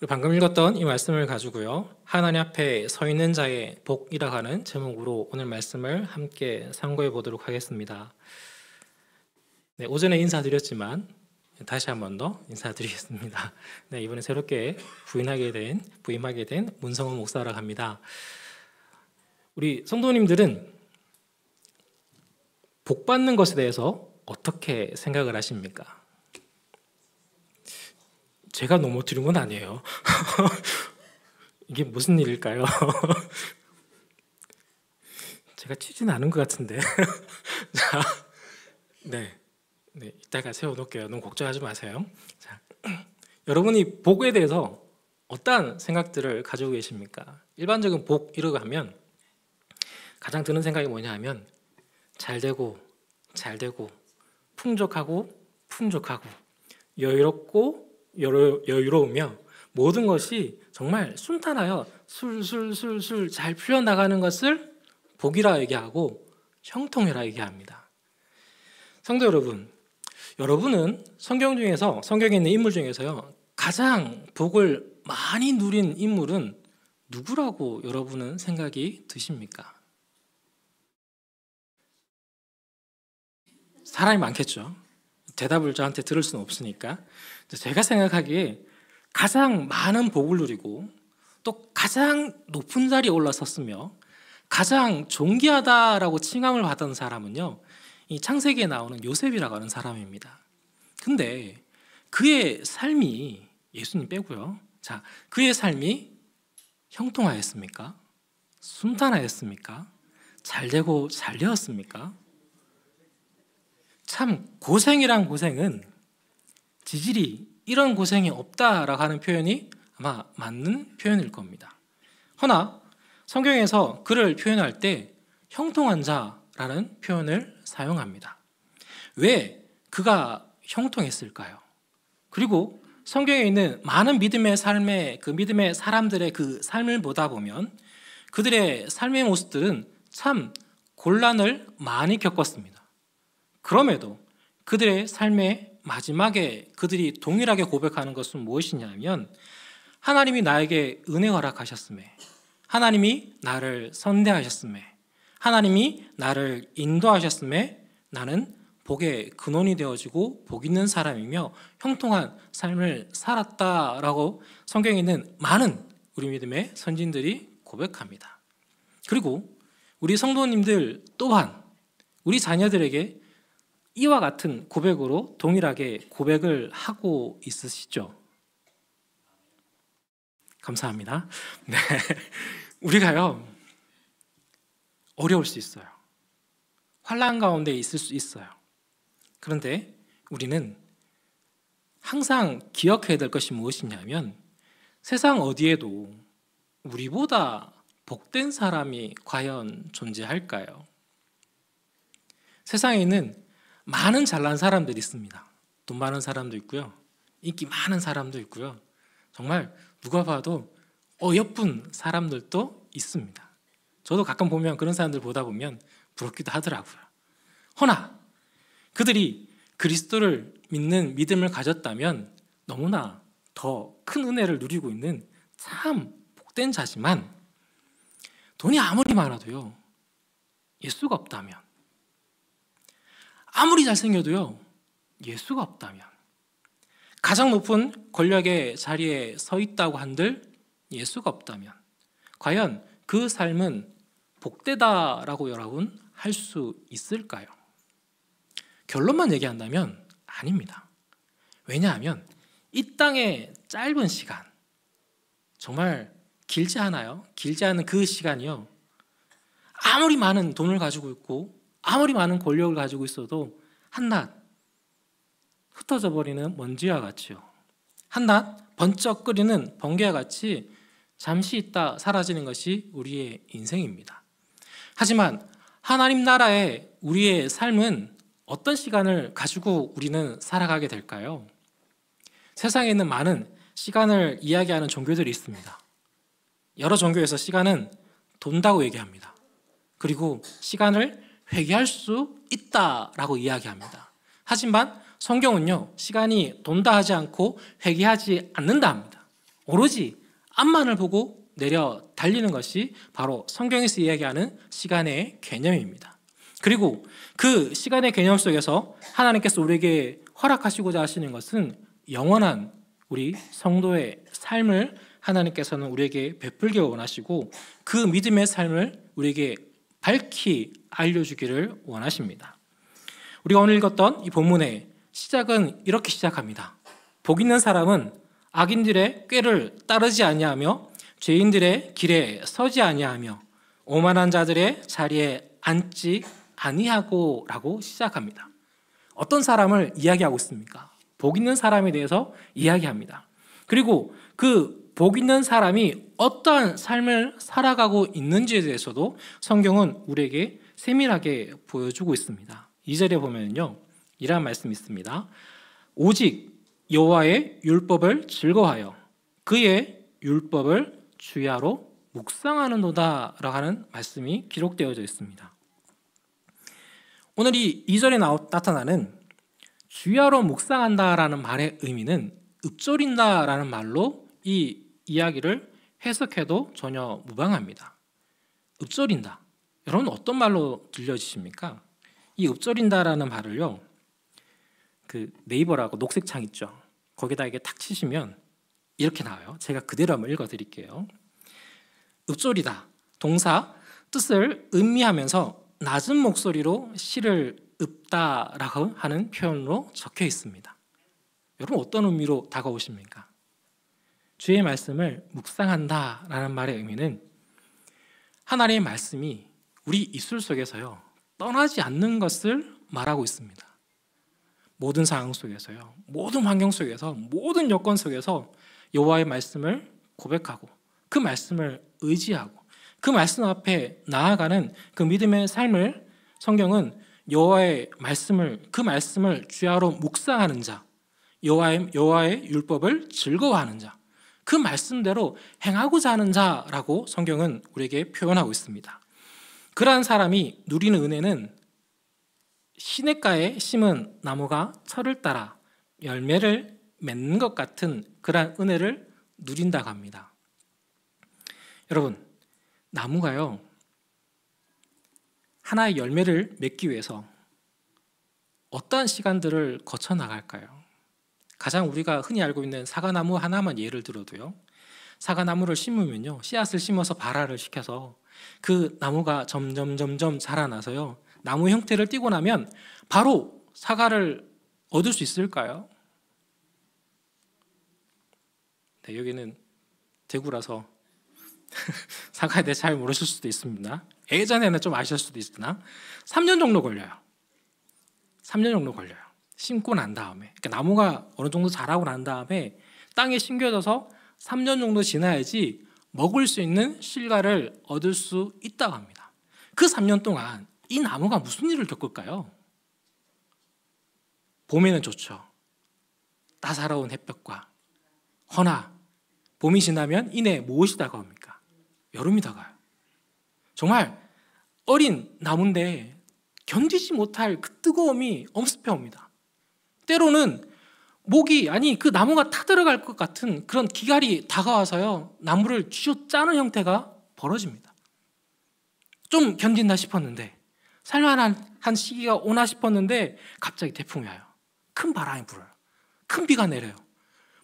우리 방금 읽었던 이 말씀을 가지고요, 하나님 앞에 서 있는 자의 복이라고 하는 제목으로 오늘 말씀을 함께 상고해 보도록 하겠습니다. 네, 오전에 인사드렸지만 다시 한 번 더 인사드리겠습니다. 네, 이번에 새롭게 부임하게 된 문성원 목사라고 합니다. 우리 성도님들은 복 받는 것에 대해서 어떻게 생각을 하십니까? 제가 넘어뜨린 건 아니에요. 이게 무슨 일일까요? 제가 치지는 않은 것 같은데. 자, 네, 이따가 세워놓을게요. 너무 걱정하지 마세요. 자, 여러분이 복에 대해서 어떠한 생각들을 가지고 계십니까? 일반적인 복이라고 하면 가장 드는 생각이 뭐냐 하면 잘되고 풍족하고 여유로우며 모든 것이 정말 순탄하여 술술술술 잘 풀려나가는 것을 복이라 얘기하고 형통이라 얘기합니다. 성도 여러분, 여러분은 성경에 있는 인물 중에서요, 가장 복을 많이 누린 인물은 누구라고 여러분은 생각이 드십니까? 사람이 많겠죠. 대답을 저한테 들을 수는 없으니까. 제가 생각하기에 가장 많은 복을 누리고 또 가장 높은 자리에 올라섰으며 가장 존귀하다라고 칭함을 받은 사람은요, 이 창세기에 나오는 요셉이라고 하는 사람입니다. 근데 그의 삶이, 예수님 빼고요, 자, 그의 삶이 형통하였습니까? 순탄하였습니까? 잘되고 잘되었습니까? 참 고생이란 고생은 지질이 이런 고생이 없다라고 하는 표현이 아마 맞는 표현일 겁니다. 허나 성경에서 그를 표현할 때 형통한 자라는 표현을 사용합니다. 왜 그가 형통했을까요? 그리고 성경에 있는 많은 믿음의 사람들의 그 삶을 보다 보면 그들의 삶의 모습들은 참 곤란을 많이 겪었습니다. 그럼에도 그들의 삶의 마지막에 그들이 동일하게 고백하는 것은 무엇이냐면, 하나님이 나에게 은혜 허락하셨음에, 하나님이 나를 선대하셨음에, 하나님이 나를 인도하셨음에 나는 복의 근원이 되어지고 복 있는 사람이며 형통한 삶을 살았다라고 성경에 있는 많은 우리 믿음의 선진들이 고백합니다. 그리고 우리 성도님들 또한 우리 자녀들에게 이와 같은 고백으로 동일하게 고백을 하고 있으시죠? 감사합니다. 네, 우리가요, 어려울 수 있어요. 환난 가운데 있을 수 있어요. 그런데 우리는 항상 기억해야 될 것이 무엇이냐면, 세상 어디에도 우리보다 복된 사람이 과연 존재할까요? 세상에 있는 많은 잘난 사람들이 있습니다. 돈 많은 사람도 있고요, 인기 많은 사람도 있고요, 정말 누가 봐도 어여쁜 사람들도 있습니다. 저도 가끔 보면 그런 사람들 보다 보면 부럽기도 하더라고요. 허나 그들이 그리스도를 믿는 믿음을 가졌다면 너무나 더 큰 은혜를 누리고 있는 참 복된 자지만, 돈이 아무리 많아도요, 예수가 없다면, 아무리 잘생겨도요, 예수가 없다면, 가장 높은 권력의 자리에 서 있다고 한들 예수가 없다면 과연 그 삶은 복되다라고 여러분 할 수 있을까요? 결론만 얘기한다면 아닙니다. 왜냐하면 이 땅의 짧은 시간, 정말 길지 않아요? 길지 않은 그 시간이요, 아무리 많은 돈을 가지고 있고 아무리 많은 권력을 가지고 있어도 한낱 흩어져 버리는 먼지와 같이요, 한낱 번쩍 끓이는 번개와 같이 잠시 있다 사라지는 것이 우리의 인생입니다. 하지만 하나님 나라의 우리의 삶은 어떤 시간을 가지고 우리는 살아가게 될까요? 세상에 있는 많은 시간을 이야기하는 종교들이 있습니다. 여러 종교에서 시간은 돈다고 얘기합니다. 그리고 시간을 회개할 수 있다라고 이야기합니다. 하지만 성경은요, 시간이 돈다 하지 않고 회개하지 않는다 합니다. 오로지 앞만을 보고 내려 달리는 것이 바로 성경에서 이야기하는 시간의 개념입니다. 그리고 그 시간의 개념 속에서 하나님께서 우리에게 허락하시고자 하시는 것은 영원한 우리 성도의 삶을 하나님께서는 우리에게 베풀기 원하시고 그 믿음의 삶을 우리에게 밝히 알려주기를 원하십니다. 우리가 오늘 읽었던 이 본문의 시작은 이렇게 시작합니다. 복 있는 사람은 악인들의 꾀를 따르지 아니하며 죄인들의 길에 서지 아니하며 오만한 자들의 자리에 앉지 아니하고 라고 시작합니다. 어떤 사람을 이야기하고 있습니까? 복 있는 사람에 대해서 이야기합니다. 그리고 그 복 있는 사람이 어떠한 삶을 살아가고 있는지에 대해서도 성경은 우리에게 세밀하게 보여주고 있습니다. 2절에 보면요, 이러한 말씀이 있습니다. 오직 여호와의 율법을 즐거워하여 그의 율법을 주야로 묵상하는도다 라고 하는 말씀이 기록되어져 있습니다. 오늘 이 2절에 나타나는 주야로 묵상한다라는 말의 의미는 읊조린다라는 말로 이 이야기를 해석해도 전혀 무방합니다. 읊조린다. 여러분 어떤 말로 들려지십니까? 이 읊조린다라는 말을요, 그 네이버라고 녹색 창 있죠. 거기다 이게 탁 치시면 이렇게 나와요. 제가 그대로 한번 읽어드릴게요. 읊조리다. 동사 뜻을 음미하면서 낮은 목소리로 시를 읊다라고 하는 표현으로 적혀 있습니다. 여러분 어떤 의미로 다가오십니까? 주의 말씀을 묵상한다라는 말의 의미는 하나님의 말씀이 우리 입술 속에서요 떠나지 않는 것을 말하고 있습니다. 모든 상황 속에서요, 모든 환경 속에서, 모든 여건 속에서 여호와의 말씀을 고백하고 그 말씀을 의지하고 그 말씀 앞에 나아가는 그 믿음의 삶을 성경은 여호와의 말씀을, 그 말씀을 주야로 묵상하는 자, 여호와의 율법을 즐거워하는 자, 그 말씀대로 행하고자 하는 자라고 성경은 우리에게 표현하고 있습니다. 그러한 사람이 누리는 은혜는 시냇가에 심은 나무가 철을 따라 열매를 맺는 것 같은 그러한 은혜를 누린다고 합니다. 여러분, 나무가요 하나의 열매를 맺기 위해서 어떠한 시간들을 거쳐 나갈까요? 가장 우리가 흔히 알고 있는 사과나무 하나만 예를 들어도요, 사과나무를 심으면요, 씨앗을 심어서 발화를 시켜서 그 나무가 점점 자라나서요, 나무 형태를 띠고 나면 바로 사과를 얻을 수 있을까요? 네, 여기는 대구라서 사과에 대해 잘 모르실 수도 있습니다. 예전에는 좀 아실 수도 있으나 3년 정도 걸려요. 3년 정도 걸려요. 심고 난 다음에, 그러니까 나무가 어느 정도 자라고 난 다음에 땅에 심겨져서 3년 정도 지나야지 먹을 수 있는 실과를 얻을 수 있다고 합니다. 그 3년 동안 이 나무가 무슨 일을 겪을까요? 봄에는 좋죠. 따사로운 햇볕과, 허나 봄이 지나면 이내 무엇이 다가옵니까? 여름이 다가와요. 정말 어린 나무인데 견디지 못할 그 뜨거움이 엄습해 옵니다. 때로는 목이, 아니 그 나무가 타들어갈 것 같은 그런 기갈이 다가와서요, 나무를 쥐어짜는 형태가 벌어집니다. 좀 견딘다 싶었는데, 살만한 한 시기가 오나 싶었는데 갑자기 태풍이 와요. 큰 바람이 불어요. 큰 비가 내려요.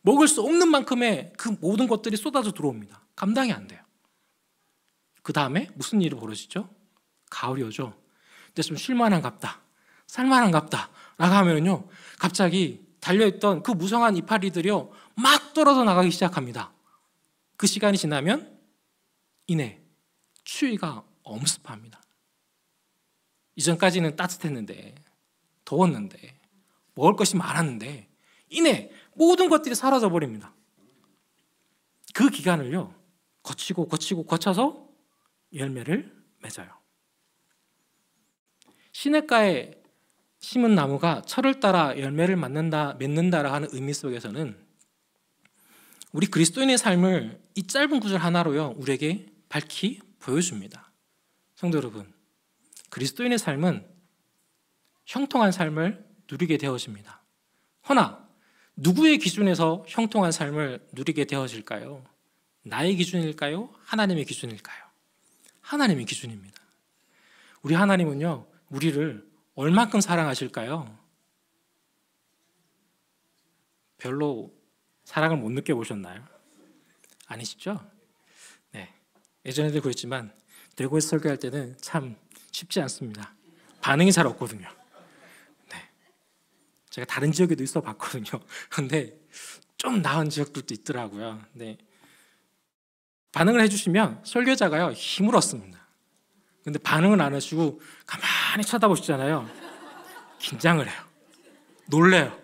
먹을 수 없는 만큼의 그 모든 것들이 쏟아져 들어옵니다. 감당이 안 돼요. 그 다음에 무슨 일이 벌어지죠? 가을이 오죠. 근데 좀 쉴만한갑다, 살만한갑다 라고 하면요, 갑자기 달려있던 그 무성한 이파리들이요 막 떨어져 나가기 시작합니다. 그 시간이 지나면 이내 추위가 엄습합니다. 이전까지는 따뜻했는데, 더웠는데, 먹을 것이 많았는데 이내 모든 것들이 사라져 버립니다. 그 기간을요 거쳐서 열매를 맺어요. 시냇가에 심은 나무가 철을 따라 열매를 맺는다라고 하는 의미 속에서는 우리 그리스도인의 삶을 이 짧은 구절 하나로요 우리에게 밝히 보여줍니다. 성도 여러분, 그리스도인의 삶은 형통한 삶을 누리게 되어집니다. 허나 누구의 기준에서 형통한 삶을 누리게 되어질까요? 나의 기준일까요? 하나님의 기준일까요? 하나님의 기준입니다. 우리 하나님은요, 우리를 얼만큼 사랑하실까요? 별로 사랑을 못 느껴보셨나요? 아니시죠? 네. 예전에도 그랬지만 대구에서 설교할 때는 참 쉽지 않습니다. 반응이 잘 없거든요. 네. 제가 다른 지역에도 있어 봤거든요. 근데 좀 나은 지역들도 있더라고요. 네. 반응을 해주시면 설교자가요, 힘을 얻습니다. 근데 반응을 안 해주고 가만히 쳐다보시잖아요. 긴장을 해요. 놀래요.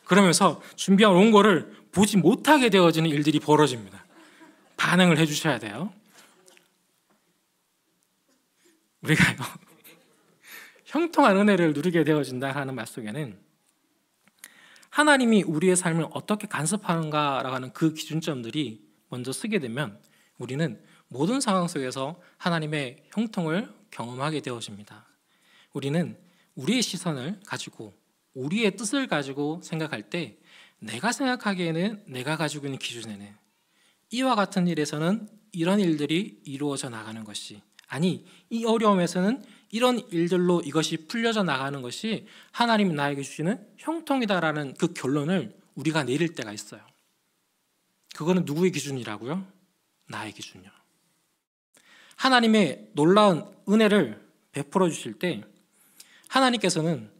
그러면서 준비한 온 거를 보지 못하게 되어지는 일들이 벌어집니다. 반응을 해주셔야 돼요. 우리가요, 형통한 은혜를 누리게 되어진다 하는 말 속에는 하나님이 우리의 삶을 어떻게 간섭하는가라고 하는 그 기준점들이 먼저 쓰게 되면 우리는 모든 상황 속에서 하나님의 형통을 경험하게 되어집니다. 우리는 우리의 시선을 가지고 우리의 뜻을 가지고 생각할 때 내가 생각하기에는 내가 가지고 있는 기준에는 이와 같은 일에서는 이런 일들이 이루어져 나가는 것이, 아니 이 어려움에서는 이런 일들로 이것이 풀려져 나가는 것이 하나님이 나에게 주시는 형통이다라는 그 결론을 우리가 내릴 때가 있어요. 그거는 누구의 기준이라고요? 나의 기준이요. 하나님의 놀라운 은혜를 베풀어 주실 때 하나님께서는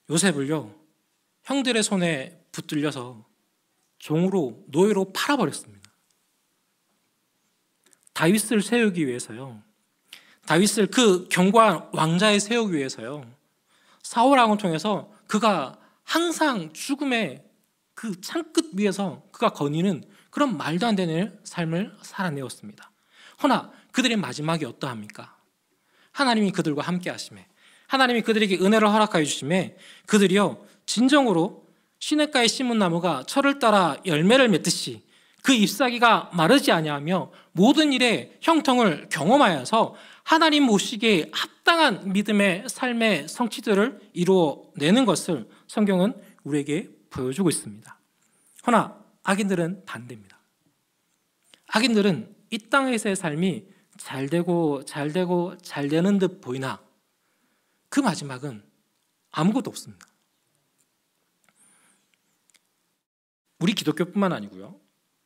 요셉을요, 형들의 손에 붙들려서 종으로 노예로 팔아버렸습니다. 다윗을 세우기 위해서요, 다윗을 그 견고한 왕자에 세우기 위해서요, 사울 왕을 통해서 그가 항상 죽음의 그 창끝 위에서 그가 거니는 그런 말도 안 되는 삶을 살아내었습니다. 허나 그들의 마지막이 어떠합니까? 하나님이 그들과 함께 하심에, 하나님이 그들에게 은혜를 허락하여 주심에 그들이요 진정으로 시냇가에 심은 나무가 철을 따라 열매를 맺듯이 그 잎사귀가 마르지 아니하며 모든 일에 형통을 경험하여서 하나님 보시기에 합당한 믿음의 삶의 성취들을 이루어내는 것을 성경은 우리에게 보여주고 있습니다. 허나 악인들은 반대입니다. 악인들은 이 땅에서의 삶이 잘 되는 듯 보이나 그 마지막은 아무것도 없습니다. 우리 기독교뿐만 아니고요,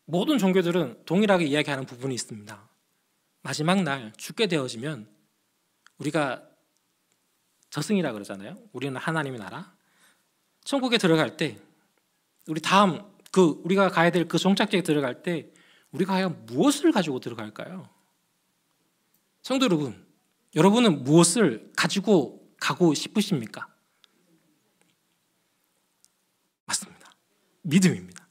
모든 종교들은 동일하게 이야기하는 부분이 있습니다. 마지막 날 죽게 되어지면 우리가 저승이라 그러잖아요. 우리는 하나님의 나라. 천국에 들어갈 때 우리 다음 우리가 가야 될 그 종착지에 들어갈 때 우리가 과연 무엇을 가지고 들어갈까요? 성도 여러분, 여러분은 무엇을 가지고 가고 싶으십니까? 맞습니다. 믿음입니다.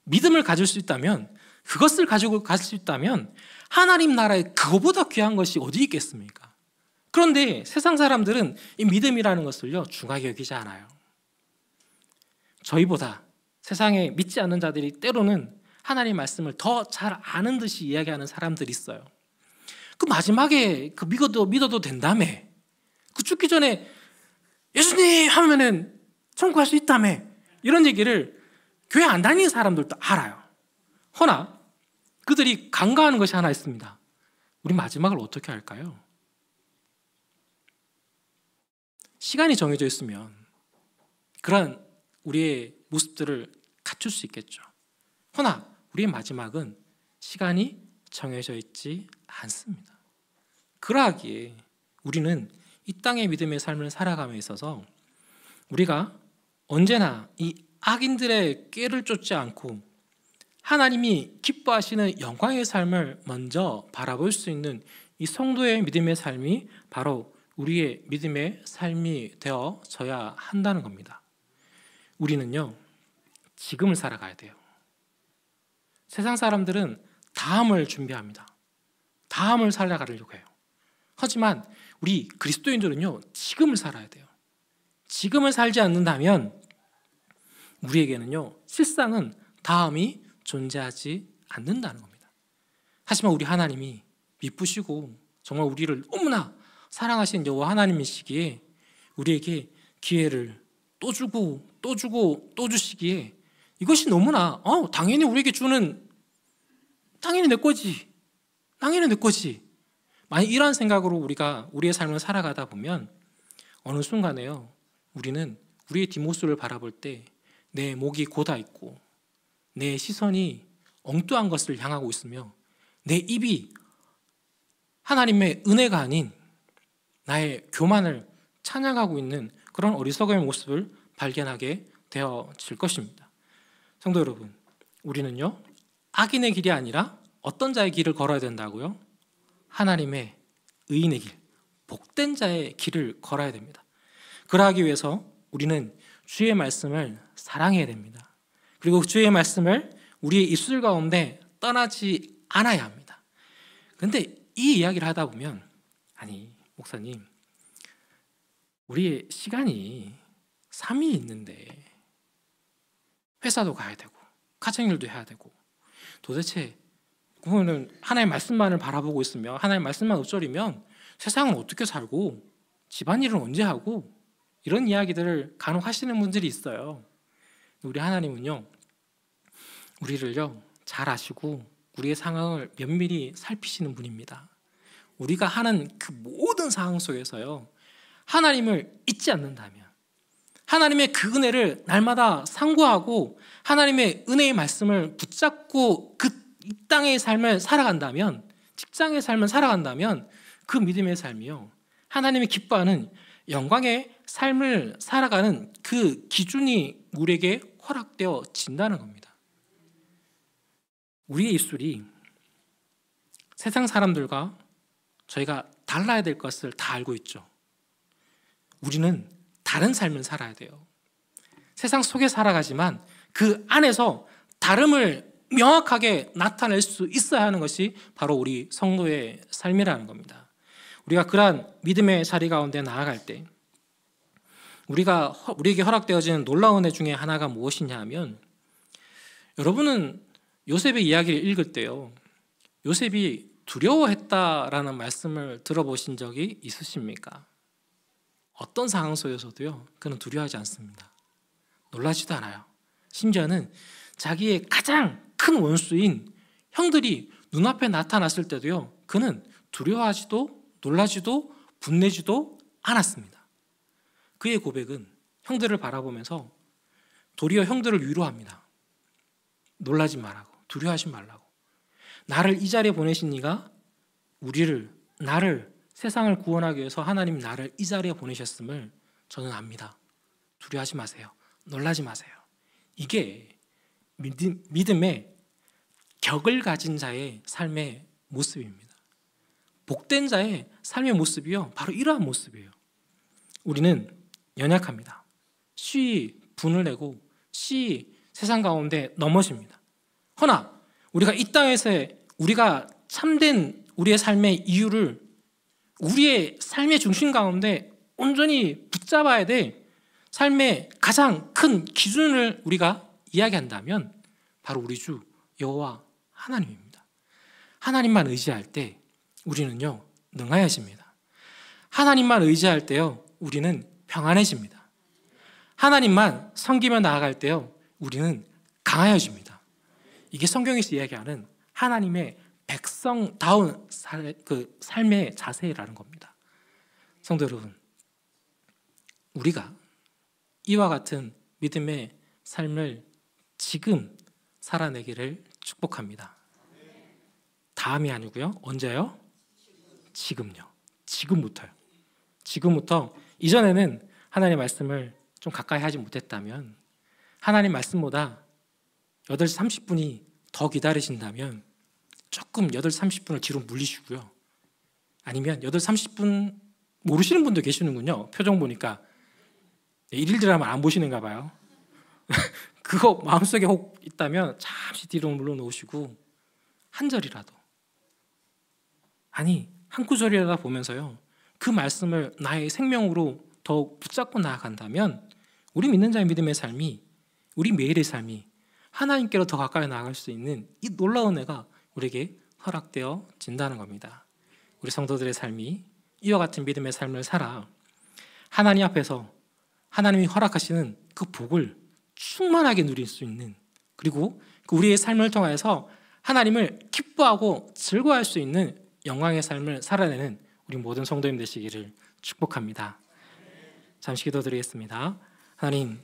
믿음을 가질 수 있다면, 그것을 가지고 갈 수 있다면 하나님 나라에 그거보다 귀한 것이 어디 있겠습니까? 그런데 세상 사람들은 이 믿음이라는 것을요 중하게 여기지 않아요. 저희보다 세상에 믿지 않는 자들이 때로는 하나님 말씀을 더 잘 아는 듯이 이야기하는 사람들이 있어요. 그 마지막에 그 믿어도 된다며, 그 죽기 전에 예수님 하면은 천국 갈 수 있다며, 이런 얘기를 교회 안 다니는 사람들도 알아요. 허나 그들이 간과하는 것이 하나 있습니다. 우리 마지막을 어떻게 할까요? 시간이 정해져 있으면 그런 우리의 모습들을 갖출 수 있겠죠. 허나 우리의 마지막은 시간이 정해져 있지 않습니다. 그러하기에 우리는 이 땅의 믿음의 삶을 살아감에 있어서 우리가 언제나 이 악인들의 꾀를 쫓지 않고 하나님이 기뻐하시는 영광의 삶을 먼저 바라볼 수 있는 이 성도의 믿음의 삶이 바로 우리의 믿음의 삶이 되어져야 한다는 겁니다. 우리는요 지금을 살아가야 돼요. 세상 사람들은 다음을 준비합니다. 다음을 살아가려고 해요. 하지만 우리 그리스도인들은요 지금을 살아야 돼요. 지금을 살지 않는다면 우리에게는요 실상은 다음이 존재하지 않는다는 겁니다. 하지만 우리 하나님이 미쁘시고 정말 우리를 너무나 사랑하시는 여호와 하나님이시기에 우리에게 기회를 또 주고 또 주시기에 이것이 너무나 당연히 우리에게 주는, 당연히 내 거지, 당연히 내 거지. 만약 이러한 생각으로 우리가 우리의 삶을 살아가다 보면 어느 순간에요, 우리는 우리의 뒷모습을 바라볼 때 내 목이 곧아 있고 내 시선이 엉뚱한 것을 향하고 있으며 내 입이 하나님의 은혜가 아닌 나의 교만을 찬양하고 있는 그런 어리석음의 모습을 발견하게 되어질 것입니다. 성도 여러분, 우리는요, 악인의 길이 아니라 어떤 자의 길을 걸어야 된다고요? 하나님의 의인의 길, 복된 자의 길을 걸어야 됩니다. 그러하기 위해서 우리는 주의 말씀을 사랑해야 됩니다. 그리고 주의 말씀을 우리의 입술 가운데 떠나지 않아야 합니다. 그런데 이 이야기를 하다 보면, 아니 목사님, 우리의 시간이 3일 있는데 회사도 가야 되고 가정일도 해야 되고 도대체 그거는 하나님의 말씀만을 바라보고 있으며 하나님의 말씀만 읊조리면 세상은 어떻게 살고 집안일은 언제 하고, 이런 이야기들을 간혹 하시는 분들이 있어요. 우리 하나님은요, 우리를요 잘 아시고 우리의 상황을 면밀히 살피시는 분입니다. 우리가 하는 그 모든 상황 속에서요, 하나님을 잊지 않는다면, 하나님의 그 은혜를 날마다 상고하고 하나님의 은혜의 말씀을 붙잡고 이 땅의 삶을 살아간다면, 직장의 삶을 살아간다면 그 믿음의 삶이요, 하나님이 기뻐하는 영광의 삶을 살아가는 그 기준이 우리에게 허락되어진다는 겁니다. 우리의 입술이 세상 사람들과 저희가 달라야 될 것을 다 알고 있죠. 우리는 다른 삶을 살아야 돼요. 세상 속에 살아가지만 그 안에서 다름을 명확하게 나타낼 수 있어야 하는 것이 바로 우리 성도의 삶이라는 겁니다. 우리가 그러한 믿음의 자리 가운데 나아갈 때 우리에게 허락되어지는 놀라운 은혜 중에 하나가 무엇이냐 하면, 여러분은 요셉의 이야기를 읽을 때요, 요셉이 두려워했다라는 말씀을 들어보신 적이 있으십니까? 어떤 상황 속에서도요, 그는 두려워하지 않습니다. 놀라지도 않아요. 심지어는 자기의 가장 큰 원수인 형들이 눈앞에 나타났을 때도요, 그는 두려워하지도 놀라지도 분내지도 않았습니다. 그의 고백은 형들을 바라보면서 도리어 형들을 위로합니다. 놀라지 말라고, 두려워하지 말라고. 나를 이 자리에 보내신 이가 나를 세상을 구원하기 위해서 하나님이 나를 이 자리에 보내셨음을 저는 압니다. 두려워하지 마세요. 놀라지 마세요. 이게 믿음의 격을 가진 자의 삶의 모습입니다. 복된 자의 삶의 모습이요, 바로 이러한 모습이에요. 우리는 연약합니다. 쉬이 분을 내고 쉬이 세상 가운데 넘어집니다. 허나 우리가 이 땅에서 우리가 참된 우리의 삶의 이유를 우리의 삶의 중심 가운데 온전히 붙잡아야 돼 삶의 가장 큰 기준을 우리가 이야기한다면 바로 우리 주 여호와 하나님입니다. 하나님만 의지할 때 우리는요 능하여집니다. 하나님만 의지할 때요 우리는 평안해집니다. 하나님만 섬기며 나아갈 때요 우리는 강하여집니다. 이게 성경에서 이야기하는 하나님의 백성다운 삶의 자세라는 겁니다. 성도 여러분, 우리가 이와 같은 믿음의 삶을 지금 살아내기를 축복합니다. 다음이 아니고요. 언제요? 지금요. 지금부터 이전에는 하나님의 말씀을 좀 가까이 하지 못했다면, 하나님 말씀보다 8시 30분이 더 기다리신다면 조금 8시 30분을 뒤로 물리시고요. 아니면 8시 30분 모르시는 분도 계시는군요. 표정 보니까. 일일 드라마 안 보시는가 봐요. 그거 마음속에 혹 있다면 잠시 뒤로 물러놓으시고 한 절이라도, 아니 한 구절이라도 보면서요 그 말씀을 나의 생명으로 더욱 붙잡고 나아간다면 우리 믿는 자의 믿음의 삶이, 우리 매일의 삶이 하나님께로 더 가까이 나아갈 수 있는 이 놀라운 은혜가 우리에게 허락되어진다는 겁니다. 우리 성도들의 삶이 이와 같은 믿음의 삶을 살아 하나님 앞에서 하나님이 허락하시는 그 복을 충만하게 누릴 수 있는 그리고 우리의 삶을 통해서 하나님을 기뻐하고 즐거워할 수 있는 영광의 삶을 살아내는 우리 모든 성도님 되시기를 축복합니다. 잠시 기도드리겠습니다. 하나님,